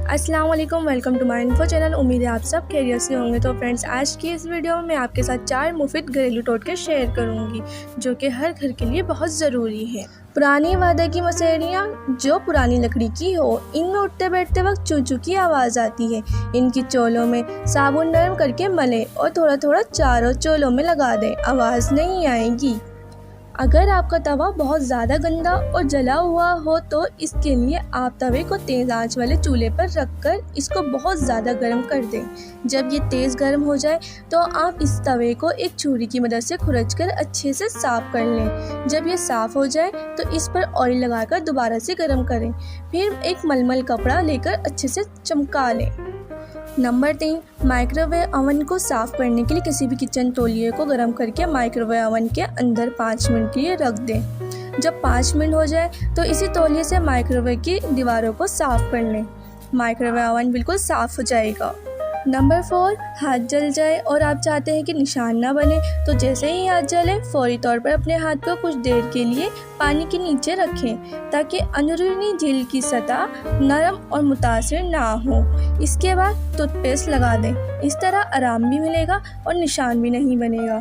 अस्सलाम वालेकुम, welcome to my info channel. उम्मीद है आप सब खैरियत से होंगे। तो फ्रेंड्स, आज की इस वीडियो में मैं आपके साथ 4 मुफीद घरेलू टोटके शेयर करूंगी जो कि हर घर के लिए बहुत ज़रूरी है। पुरानी वादा की मसहरियाँ जो पुरानी लकड़ी की हो, इनमें उठते बैठते वक्त चू चू की आवाज़ आती है। इनकी चोलों में साबुन नरम करके मलें और थोड़ा थोड़ा चारों चोलों में लगा दें, आवाज़ नहीं आएगी। अगर आपका तवा बहुत ज़्यादा गंदा और जला हुआ हो तो इसके लिए आप तवे को तेज़ आंच वाले चूल्हे पर रखकर इसको बहुत ज़्यादा गर्म कर दें। जब ये तेज़ गर्म हो जाए तो आप इस तवे को एक छुरी की मदद से खुरचकर अच्छे से साफ़ कर लें। जब ये साफ़ हो जाए तो इस पर ऑयल लगाकर दोबारा से गर्म करें। फिर एक मलमल कपड़ा लेकर अच्छे से चमका लें। नंबर 3, माइक्रोवेव ओवन को साफ़ करने के लिए किसी भी किचन तौलिए को गर्म करके माइक्रोवेव ओवन के अंदर 5 मिनट के लिए रख दें। जब 5 मिनट हो जाए तो इसी तौलिए से माइक्रोवेव की दीवारों को साफ़ कर लें। माइक्रोवेव ओवन बिल्कुल साफ़ हो जाएगा। नंबर 4, हाथ जल जाए और आप चाहते हैं कि निशान ना बने तो जैसे ही हाथ जले फौरी तौर पर अपने हाथ को कुछ देर के लिए पानी के नीचे रखें ताकि अंदरूनी झील की सतह नरम और मुतासिर ना हो। इसके बाद टूथपेस्ट लगा दें। इस तरह आराम भी मिलेगा और निशान भी नहीं बनेगा।